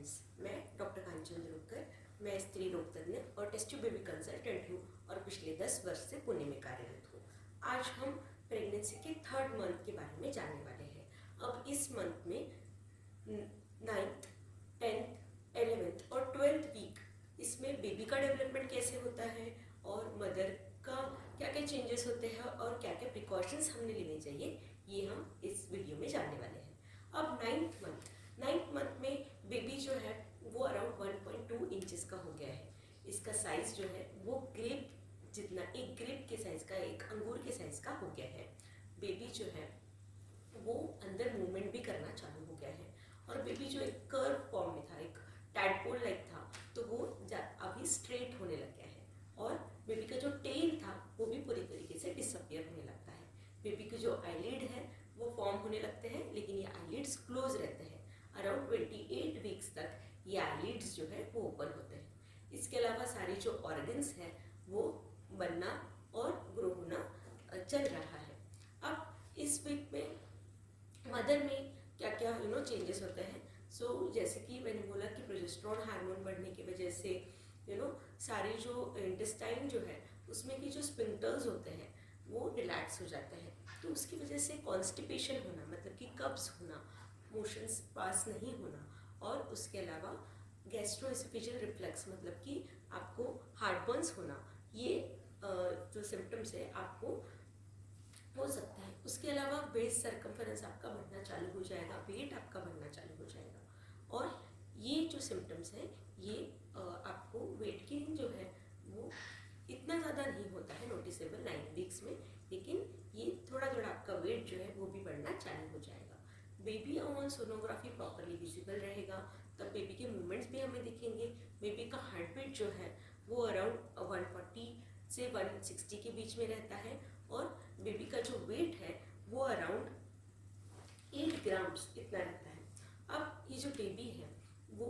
Friends, मैं doctor कांचन ध्रुवकर, मैं स्त्री रोग तज्ञ और टेस्ट ट्यूब बेबी कंसल्टेंट हूँ और पिछले 10 वर्ष से पुणे में कार्यरत हूँ। आज हम प्रेगनेंसी के 3rd मंथ के बारे में जानने वाले हैं। अब इस मंथ में 9th, 10th, 11th और 12th वीक, इसमें बेबी का डेवलपमेंट कैसे होता है और मदर का क्या क्या चेंजेस होते हैं और क्या क्या प्रिकॉशंस हमने लेने चाहिए, ये हम इस वीडियो में जानने वाले हैं। अब 9th मंथ में बेबी जो है वो अराउंड 1.2 इंचेस का हो गया है। इसका साइज जो है वो ग्रेप जितना, एक ग्रेप के साइज का, एक अंगूर के साइज का हो गया है। बेबी जो है वो अंदर मूवमेंट भी करना चालू हो गया है और बेबी जो एक कर्व फॉर्म में था, एक टैडपोल लाइक था, तो वो अभी स्ट्रेट होने लग गया है और बेबी का जो टेल था वो भी पूरी तरीके से डिसअपियर होने लगता है। बेबी के जो आईलिड है वो फॉर्म होने लगते हैं, लेकिन ये आईलिड्स क्लोज रहते हैं। अराउंड 28 वीक्स तक ये आईलिड्स जो है वो ओपन होते हैं। इसके अलावा सारी जो ऑर्गन्स हैं वो बनना और ग्रो होना चल रहा है। अब इस वीक में मदर में क्या क्या चेंजेस होते हैं। जैसे कि मैंने बोला कि प्रोजेस्टेरोन हार्मोन बढ़ने की वजह से सारी जो इंटेस्टाइन जो है उसमें की जो स्पिंक्टर्स होते हैं वो रिलैक्स हो जाते हैं, तो उसकी वजह से कॉन्स्टिपेशन होना, मतलब कि कब्ज होना, मोशंस पास नहीं होना, और उसके अलावा गैस्ट्रोएसोफेजियल रिफ्लक्स, मतलब कि आपको हार्टबर्न्स होना, ये जो सिम्टम्स है आपको हो सकता है। उसके अलावा वेस्ट सर्कम्फरेंस आपका बढ़ना चालू हो जाएगा, वेट आपका बढ़ना चालू हो जाएगा, और ये जो सिम्टम्स हैं ये आपको वेट गेन जो है वो इतना ज़्यादा नहीं होता है नोटिसेबल 9 वीक्स में, लेकिन ये थोड़ा थोड़ा आपका वेट जो है वो भी बढ़ना चालू हो जाएगा। Baby on sonography properly visible रहेगा, तब बेबी के मूवमेंट्स भी हमें दिखेंगे। बेबी का हार्ट बीट जो है वो अराउंड 140 से 160 के बीच में रहता है और बेबी का जो वेट है वो अराउंड 8 ग्राम्स इतना रहता है। अब ये जो बेबी है वो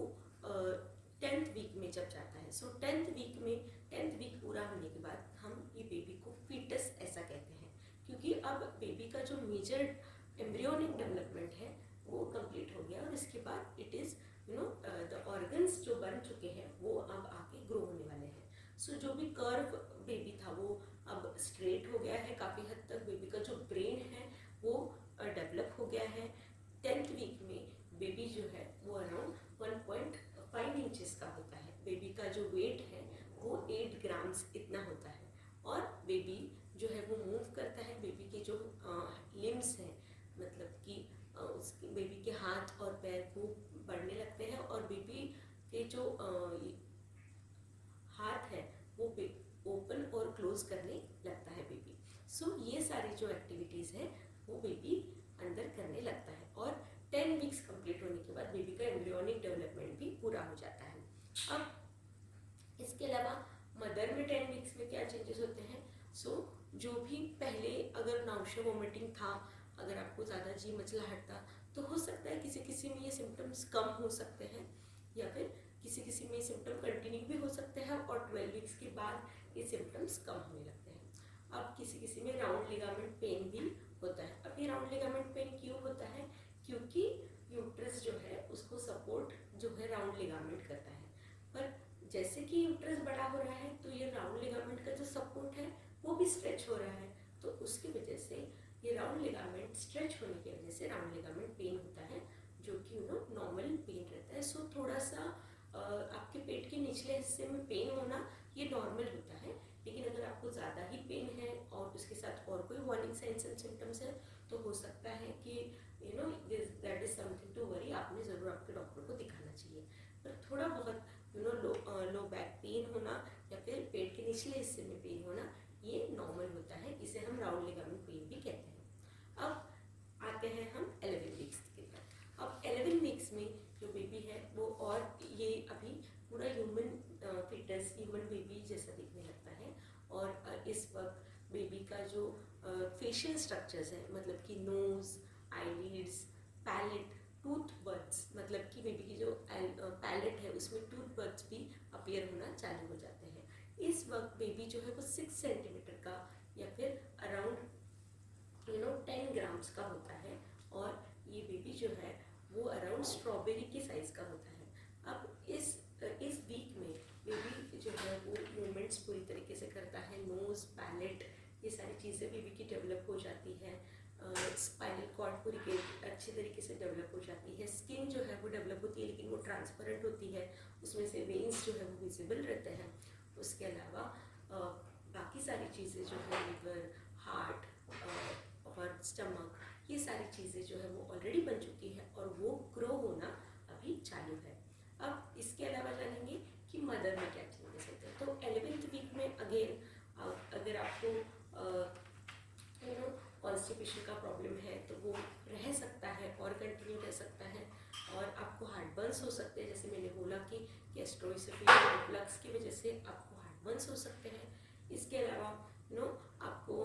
10th वीक में जब जाता है, 10th वीक पूरा होने के बाद हम ये बेबी को फीटस ऐसा कहते हैं, क्योंकि अब बेबी का जो मेजर एम्ब्रियोनिक डेवलपमेंट है वो कंप्लीट हो गया और इसके बाद इट इज़ द ऑर्गन्स जो बन चुके हैं वो अब आके ग्रो होने वाले हैं। जो भी कर्व बेबी था वो अब स्ट्रेट हो गया है काफ़ी हद तक। बेबी का जो ब्रेन है वो डेवलप हो गया है। 10th वीक में बेबी जो है वो अराउंड 1.5 इंचेस का होता है। बेबी का जो वेट है वो 8 ग्राम्स इतना होता है और बेबी जो है वो मूव करता है। बेबी के जो लिम्स हैं, मतलब कि उसके बेबी के हाथ और पैर वो बढ़ने लगते हैं और बेबी के जो हाथ है वो ओपन और क्लोज करने लगता है बेबी। ये सारी जो एक्टिविटीज़ है वो बेबी अंदर करने लगता है और 10 वीक्स कंप्लीट होने के बाद बेबी का एम्ब्रियोनिक डेवलपमेंट भी पूरा हो जाता है। अब इसके अलावा मदर में 10 वीक्स में क्या चेंजेस होते हैं। जो भी पहले अगर नाउशिया वोमिटिंग था, अगर आपको ज़्यादा जी मचलाहट था, तो हो सकता है किसी किसी में ये सिम्टम्स कम हो सकते हैं या फिर किसी किसी में सिम्टम कंटिन्यू भी हो सकते हैं और 12 वीक्स के बाद ये सिम्टम्स कम होने लगते हैं। अब किसी किसी में राउंड लिगामेंट पेन भी होता है। अब ये राउंड लिगामेंट पेन क्यों होता है, क्योंकि यूट्रस जो है उसको सपोर्ट जो है राउंड लिगामेंट करता है, पर जैसे कि यूट्रस बड़ा हो रहा है तो ये राउंड लिगामेंट का जो सपोर्ट है वो भी स्ट्रेच हो रहा है, तो उसकी वजह से ये राउंड लिगामेंट स्ट्रेच होने की वजह से राउंड लिगामेंट पेन होता है, जो कि नॉर्मल पेन रहता है। थोड़ा सा आपके पेट के निचले हिस्से में पेन होना ये नॉर्मल होता है, लेकिन अगर आपको ज़्यादा ही पेन है और उसके साथ और कोई वार्निंग साइंस एंड सिम्टम्स है तो हो सकता है कि that is something to worry, आपने ज़रूर आपके डॉक्टर को दिखाना चाहिए। पर थोड़ा बहुत लो बैक पेन होना या फिर पेट के निचले हिस्से में पेन होना ये नॉर्मल होता है, इसे हम राउंड लिगामेंट पेन भी कहते हैं। अब आते हैं हम 11 वीक्स के बाद। अब 11 वीक्स में जो बेबी है वो, और ये अभी पूरा ह्यूमन फिटस, ह्यूमन बेबी जैसा दिखने लगता है और इस वक्त बेबी का जो फेशियल स्ट्रक्चर्स है, मतलब कि nose, eyelids, palate, tooth buds, मतलब कि बेबी की जो पैलेट है उसमें टूथ बर्ड्स भी अपीयर होना चालू हो जाते हैं। इस वक्त बेबी जो है वो 6 सेंटीमीटर का या फिर अराउंड 10 ग्राम्स का होता है और ये बेबी जो है वो अराउंड स्ट्रॉबेरी के साइज़ का होता है। अब चीज़ें बेबी की डेवलप हो जाती है, स्पाइनल कॉर्ड पूरी अच्छी तरीके से डेवलप हो जाती है, स्किन जो है वो डेवलप होती है लेकिन वो ट्रांसपेरेंट होती है, उसमें से वेन्स जो है वो विजिबल रहते हैं। उसके अलावा बाकी सारी चीज़ें जो है लिवर, हार्ट और स्टमक, ये सारी चीज़ें जो है वो ऑलरेडी बन चुकी है और वो ग्रो होना अभी चालू है। अब इसके अलावा जानेंगे कि मदर में क्या चेंजेस होते हैं। तो 11th वीक में अगेन अगर आपको कॉन्स्टिपेशन का प्रॉब्लम है तो वो रह सकता है और कंटिन्यू रह सकता है, और आपको हार्टबर्न्स हो सकते हैं, जैसे मैंने बोला कि गैस्ट्रोइसोफेजियल रिफ्लक्स की वजह से आपको हार्टबर्न्स हो सकते हैं। इसके अलावा आपको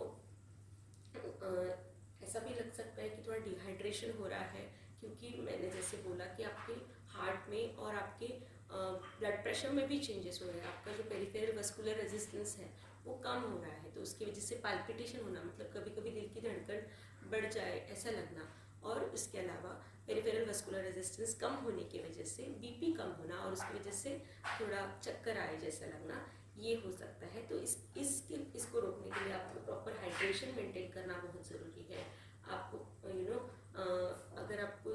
ऐसा भी लग सकता है कि थोड़ा डिहाइड्रेशन हो रहा है, क्योंकि मैंने जैसे बोला कि आपके हार्ट में और आपके ब्लड प्रेशर में भी चेंजेस हो रहे हैं। आपका जो पेरिफेरल वस्कुलर रेजिस्टेंस है वो कम हो रहा है, तो उसकी वजह से पाल्पिटेशन होना, मतलब कभी कभी दिल की धड़कन बढ़ जाए ऐसा लगना, और इसके अलावा पेरिफेरल वस्कुलर रेजिस्टेंस कम होने की वजह से बीपी कम होना और उसकी वजह से थोड़ा चक्कर आए जैसा लगना, ये हो सकता है। तो इसको रोकने के लिए आपको प्रॉपर हाइड्रेशन मेंटेन करना बहुत ज़रूरी है। आपको अगर आपको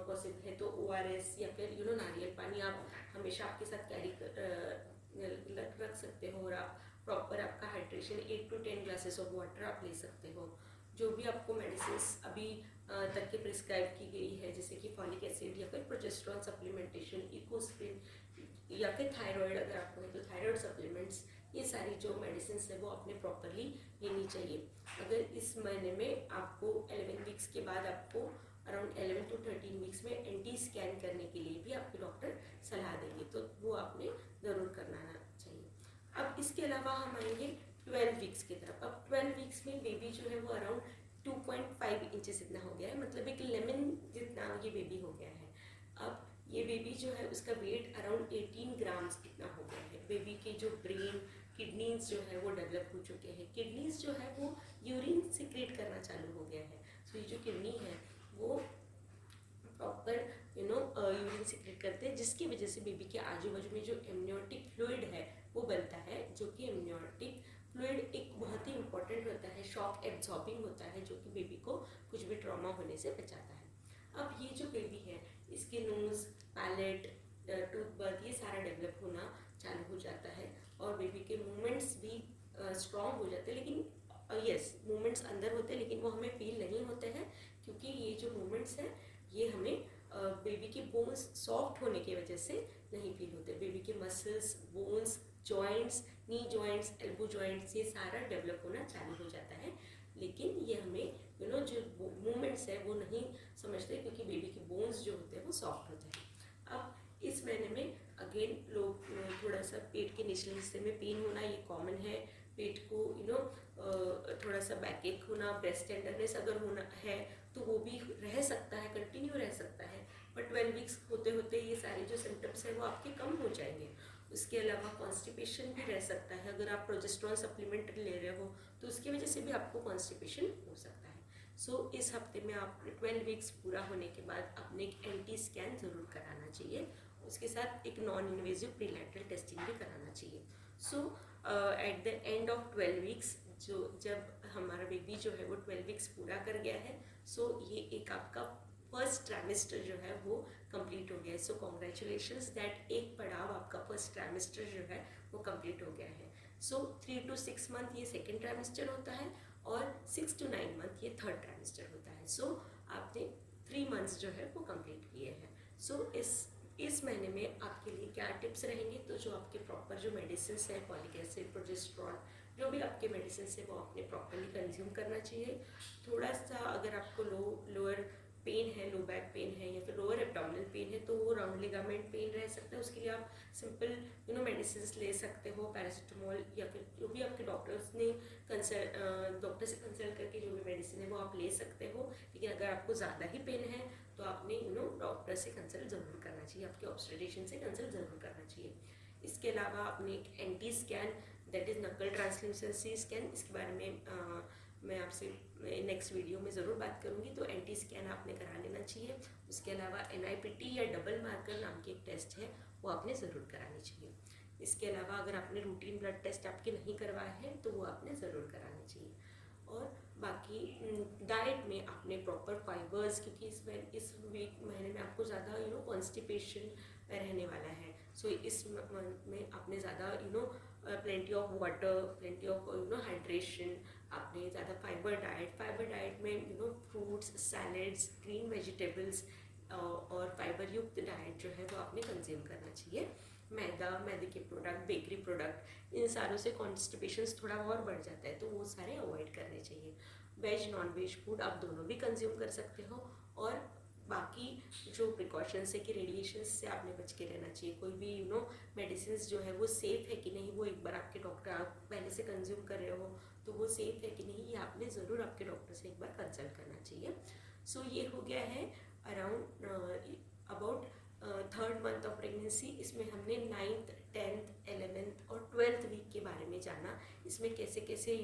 पॉसिबल है तो ORS या फिर नारियल पानी आप हमेशा आपके साथ कैरी रख सकते हो, और आप प्रॉपर आपका hydration 8 to 10 glasses of water आप ले सकते हो। जो भी आपको मेडिसिन अभी तक के प्रिस्क्राइब की गई है, जैसे कि फॉलिक एसिड या फिर प्रोजेस्टेरॉन सप्लीमेंटेशन, इकोस्प्रिन या फिर थायराइड अगर आपको है तो थायराइड सप्लीमेंट्स, ये सारी जो मेडिसिन है वो आपने प्रॉपरली लेनी चाहिए। अगर इस महीने में आपको 11 वीक्स के बाद आपको अराउंड 11 to 13 वीक्स में एंटी स्कैन करने के लिए भी आपके डॉक्टर सलाह देंगे, तो वो आपने ज़रूर करना चाहिए। अब इसके अलावा हम आएंगे 12 वीक्स की तरफ। अब 12 वीक्स में बेबी जो है वो अराउंड 2.5 इंचेस इतना हो गया है, मतलब एक लेमन जितना ये बेबी हो गया है। अब ये बेबी जो है उसका वेट अराउंड 18 ग्राम्स इतना हो गया है। बेबी के जो ब्रेन, किडनीज जो है वो डेवलप हो चुके हैं। किडनीज जो है वो यूरिन सिक्रेट करना चालू हो गया है। तो ये जो किडनी है वो प्रॉपर यूरिन सिक्रेट करते हैं, जिसकी वजह से बेबी के आजू बाजू में जो एमनियोटिक फ्लूइड है वो बनता है, जो कि एमनियोटिक फ्लूइड एक बहुत ही इंपॉर्टेंट होता है, शॉक एब्जॉर्बिंग होता है, जो कि बेबी को कुछ भी ट्रॉमा होने से बचाता है। अब ये जो बेबी है इसके नोज, पैलेट, टूथ बर्थ, ये सारा डेवलप होना चालू हो जाता है, और बेबी के मूवमेंट्स भी स्ट्रॉन्ग हो जाते हैं। लेकिन यस, मूवमेंट्स अंदर होते हैं लेकिन वो हमें फील नहीं होते हैं, क्योंकि ये जो मूवमेंट्स हैं ये हमें बेबी के बोन्स सॉफ्ट होने की वजह से नहीं फील होते। बेबी के मसल्स, बोन्स, जॉइंट्स, नी जॉइंट्स, एल्बो जॉइंट्स, ये सारा डेवलप होना चालू हो जाता है, लेकिन ये हमें जो मूवमेंट्स है वो नहीं समझते, क्योंकि बेबी के बोन्स जो होते हैं वो सॉफ्ट होते हैं। अब इस महीने में अगेन लोग थोड़ा सा पेट के निचले हिस्से में पेन होना ये कॉमन है। पेट को थोड़ा सा बैकएक होना, ब्रेस्ट टेंडरनेस अगर होना है तो वो भी रह सकता है, कंटिन्यू रह सकता है, बट 12 वीक्स होते होते ये सारे जो सिम्टम्स हैं वो आपके कम हो जाएंगे। उसके अलावा कॉन्स्टिपेशन भी रह सकता है। अगर आप प्रोजेस्टेरॉन सप्लीमेंट ले रहे हो तो उसकी वजह से भी आपको कॉन्स्टिपेशन हो सकता है। सो इस हफ्ते में आप 12 वीक्स पूरा होने के बाद अपने एक एंटी स्कैन ज़रूर कराना चाहिए, उसके साथ एक नॉन इन्वेजिव प्रीनैटल टेस्टिंग भी कराना चाहिए। So at the end of 12 weeks, जब हमारा बेबी जो है वो 12 वीक्स पूरा कर गया है, सो ये एक आपका फर्स्ट ट्राइमेस्टर जो है वो कंप्लीट हो गया है। सो कॉन्ग्रेचुलेशंस दैट एक पड़ाव आपका फर्स्ट ट्राइमेस्टर जो है वो कंप्लीट हो गया है। सो 3 to 6 मंथ ये सेकेंड ट्राइमेस्टर होता है, और 6 to 9 मंथ ये थर्ड ट्राइमेस्टर होता है। सो आपने 3 मंथ्स जो है वो कंप्लीट किए हैं। सो इस महीने में आपके लिए क्या टिप्स रहेंगे, तो जो आपके प्रॉपर जो मेडिसिन है, फॉलिक एसिड, प्रोजेस्टेरॉन, जो भी आपके मेडिसिन है वो आपने प्रॉपरली कंज्यूम करना चाहिए। थोड़ा सा अगर आपको लोअर पेन है, लो बैक पेन है, या फिर लोअर एब्डोमिनल पेन है, तो वो राउंड लिगामेंट पेन रह सकता है। उसके लिए आप सिंपल मेडिसिन ले सकते हो, पैरासीटामोल, या फिर जो भी आपके डॉक्टर से कंसल्ट करके जो भी मेडिसिन है वो आप ले सकते हो। लेकिन अगर आपको ज़्यादा ही पेन है तो आपने डॉक्टर से कंसल्ट ज़रूर करना चाहिए, आपके ऑब्स्टेट्रिशियन से कंसल्ट ज़रूर करना चाहिए। इसके अलावा आपने एक एंटी स्कैन, दैट इज़ नकल ट्रांसल्यूसेंसी स्कैन, इसके बारे में मैं आपसे नेक्स्ट वीडियो में ज़रूर बात करूँगी, तो एंटी स्कैन आपने करा लेना चाहिए। उसके अलावा NIPT या डबल मार्कर नाम की एक टेस्ट है वो आपने ज़रूर करानी चाहिए। इसके अलावा अगर आपने रूटीन ब्लड टेस्ट आपके नहीं करवाए हैं तो वो आपने ज़रूर कराना चाहिए। और बाकी डाइट में आपने प्रॉपर फाइबर्स, क्योंकि इस वीक महीने में आपको ज़्यादा कॉन्स्टिपेशन रहने वाला है। सो इस मंथ में आपने ज़्यादा plenty of water, plenty of hydration, आपने ज़्यादा फाइबर डाइट में फ्रूट्स, सैलड्स, ग्रीन वेजिटेबल्स और फाइबर युक्त डाइट जो है वो आपने कंज्यूम करना चाहिए। मैदे के प्रोडक्ट, बेकरी प्रोडक्ट, इन सारों से कॉन्स्टिपेशन थोड़ा और बढ़ जाता है, तो वो सारे अवॉइड करने चाहिए। वेज नॉन वेज फूड आप दोनों भी कंज्यूम कर सकते हो। और बाकी जो प्रिकॉशंस है कि रेडिएशन से आपने बच के रहना चाहिए। कोई भी मेडिसिन जो है वो सेफ़ है कि नहीं, वो एक बार आपके डॉक्टर, आप पहले से कंज्यूम कर रहे हो तो वो सेफ़ है कि नहीं, ये आपने ज़रूर आपके डॉक्टर से एक बार कंसल्ट करना चाहिए। सो ये हो गया है around about third month of pregnancy. इसमें हमने 9th, 10th, 11th और 12th वीक के बारे में जाना। इसमें कैसे कैसे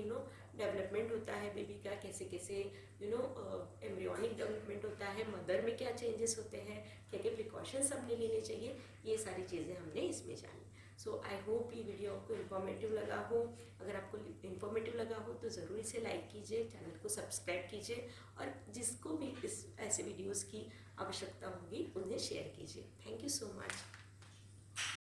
डेवलपमेंट होता है बेबी का, कैसे कैसे एम्ब्रियोनिक डेवलपमेंट होता है, मदर में क्या चेंजेस होते हैं, क्या क्या प्रिकॉशंस हमने लेने चाहिए, ये सारी चीज़ें हमने इसमें जानी। सो आई होप ये वीडियो आपको इन्फॉर्मेटिव लगा हो। अगर आपको इन्फॉर्मेटिव लगा हो तो ज़रूर इसे लाइक कीजिए, चैनल को सब्सक्राइब कीजिए और जिसको भी इस ऐसे वीडियोस की आवश्यकता होगी उन्हें शेयर कीजिए। Thank you so much.